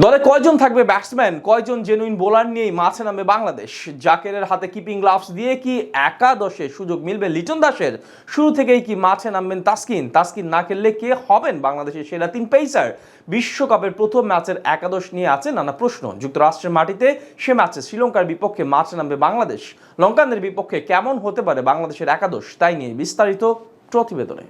দলে কয়জন থাকবে ব্যাটসম্যান, কয়জন জেনুইন বোলার নিয়েই মাঠে নামবে বাংলাদেশ? জাকেরের হাতে কিপিং গ্লাভস দিয়ে কি একাদশে সুযোগ মিলবে লিটন দাসের? শুরু থেকেই কি মাঠে নামবেন তাসকিন? তাসকিন না খেললে কে হবেন বাংলাদেশের সেরা তিন পেসার? বিশ্বকাপের প্রথম ম্যাচের একাদশ নিয়ে আছে নানা প্রশ্ন। যুক্তরাষ্ট্রের মাটিতে সে ম্যাচে শ্রীলঙ্কার বিপক্ষে মাঠে নামবে বাংলাদেশ। লঙ্কানদের বিপক্ষে কেমন হতে পারে বাংলাদেশের একাদশ, তাই নিয়ে বিস্তারিত প্রতিবেদনে।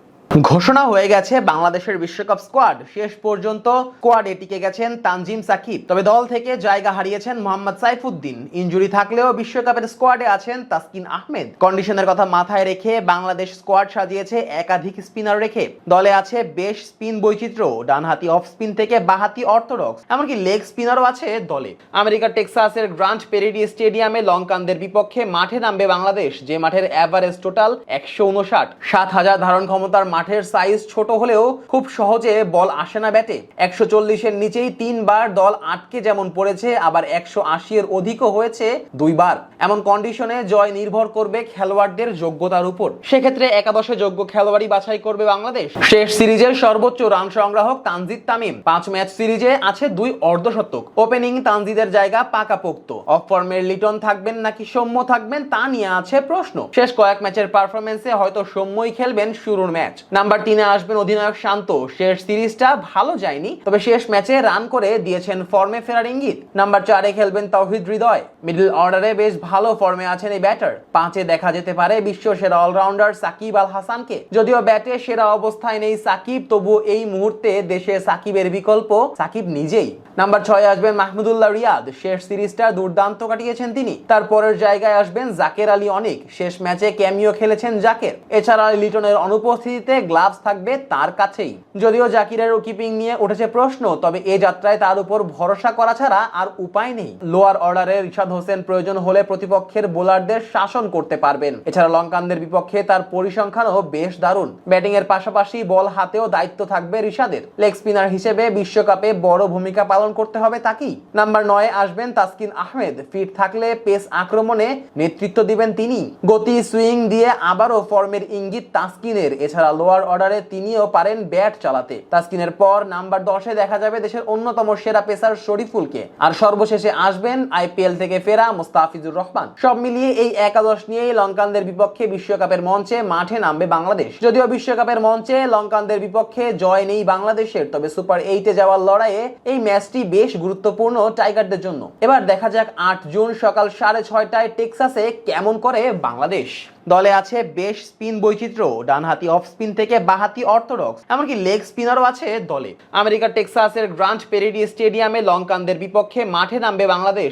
ঘোষণা হয়ে গেছে বাংলাদেশের বিশ্বকাপ স্কোয়াড। শেষ পর্যন্ত স্কোয়াডে টিকে গেছেন তানজিম সাকিব, তবে দল থেকে জায়গা হারিয়েছেন মোহাম্মদ সাইফুদ্দিন। ইনজুরি থাকলেও বিশ্বকাপের স্কোয়াডে আছেন তাসকিন আহমেদ। কন্ডিশনের কথা মাথায় রেখে বাংলাদেশ স্কোয়াড সাজিয়েছে একাধিক স্পিনার রেখে। দলে আছে বেশ স্পিন বৈচিত্র্য, ডানহাতি অফ স্পিন থেকে বাহাতি অর্থোডক্স, এমনকি লেগ স্পিনারও আছে দলে। আমেরিকার টেক্সাসের গ্রান্ট পেরেডি স্টেডিয়ামে লঙ্কানদের বিপক্ষে মাঠে নামবে বাংলাদেশ, যে মাঠের অ্যাভারেজ টোটাল 159। 7,000 ধারণ ক্ষমতার মাঠের সাইজ ছোট হলেও খুব সহজে বল আসে না ব্যাটে। 140-এর নিচেই 3 বার দল আটকে যেমন পড়েছে, আবার 180-এর অধিকও হয়েছে 2 বার। এমন কন্ডিশনে জয় নির্ভর করবে খেলোয়াড়দের যোগ্যতার উপর। সেক্ষেত্রে একাদশে যোগ্য খেলোয়াড়ই বাছাই করবে বাংলাদেশ। শেষ সিরিজের সর্বোচ্চ রান সংগ্রাহক তানজিদ তামিম। 5 ম্যাচ সিরিজে আছে 2 অর্ধশতক। ওপেনিং তানজিদের জায়গা পাকাপোক্ত। অফ ফর্মের লিটন থাকবেন নাকি সৌম্য থাকবেন তা নিয়ে আছে প্রশ্ন। শেষ কয়েক ম্যাচের পারফরমেন্সে হয়তো সৌম্যই খেলবেন শুরুর ম্যাচ। নাম্বার 3-এ আসবেন অধিনায়ক শান্ত। শেষ সিরিজটা ভালো যায়নি, তবে শেষ ম্যাচে রান করে দিয়েছেন ফর্মে ফেরার ইঙ্গিত। নাম্বার 4-এ খেলবেন তাওহিদ হৃদয়। মিডল অর্ডারে বেশ ভালো ফর্মে আছেন এই ব্যাটার। 5-এ দেখা যেতে পারে বিশ্ব সেরা অলরাউন্ডার সাকিব আল হাসানকে। যদিও ব্যাটে সেরা অবস্থায় নেই সাকিব, তবু এই মুহূর্তে দেশে সাকিবের বিকল্প সাকিব নিজেই। নাম্বার 6-এ আসবেন মাহমুদুল্লাহ রিয়াদ। শেষ সিরিজটা দুর্দান্ত কাটিয়েছেন তিনি। তারপরের জায়গায় আসবেন জাকের আলী অনিক। শেষ ম্যাচে ক্যামিও খেলেছেন জাকের। এছাড়া লিটনের অনুপস্থিতিতে গ্লাভস থাকবে তার কাছেই। যদিও জাকিরের কিপিং নিয়ে উঠেছে প্রশ্ন, তবে এই যাত্রায় তার উপর ভরসা করা ছাড়া আর উপায় নেই। লোয়ার অর্ডারে রিশাদ হোসেন প্রয়োজন হলে প্রতিপক্ষের বোলারদের শাসন করতে পারবেন। এছাড়া লঙ্কানদের বিপক্ষে তার পরিসংখ্যানও বেশ দারুণ। ব্যাটিং এর পাশাপাশি বল হাতেও দায়িত্ব থাকবে রিশাদের। লেগ স্পিনার হিসেবে বিশ্বকাপে বড় ভূমিকা পালন করতে হবে তাকেই। নাম্বার 9-এ আসবেন তাসকিন আহমেদ। ফিট থাকলে পেস আক্রমণে নেতৃত্ব দিবেন তিনি। গতি সুইং দিয়ে আবারও ফর্মের ইঙ্গিত তাসকিনের। এছাড়া লোয়ার অর্ডারে তিনিও পারেন ব্যাট চালাতে। তাসকিনের পর নাম্বার 10-এ দেখা যাবে দেশের অন্যতম সেরা পেসার শরীফুলকে। আর সর্বশেষে আসবেন আইপিএল থেকে ফেরা মুস্তাফিজুর রহমান। সব মিলিয়ে এই একাদশ নিয়েই লঙ্কানদের বিপক্ষে বিশ্বকাপের মঞ্চে মাঠে নামবে বাংলাদেশ। যদিও বিশ্বকাপের মঞ্চে লঙ্কানদের বিপক্ষে জয় নেই বাংলাদেশের, তবে সুপার 8-এ যাওয়ার লড়াইয়ে এই ম্যাচটি বেশ গুরুত্বপূর্ণ টাইগারদের জন্য। এবার দেখা যাক 8 জুন সকাল 6:30টায় টেক্সাসে কেমন করে বাংলাদেশ। দলে আছে বেশ স্পিন বৈচিত্র্য, ডানহাতি অফ স্পিন থেকে বাহাতি অর্থোডক্স, এমনকি লেগ স্পিনারও আছে দলে। আমেরিকার টেক্সাসের গ্রান্ট পেরেডি স্টেডিয়ামে লঙ্কানদের বিপক্ষে মাঠে নামবে বাংলাদেশ,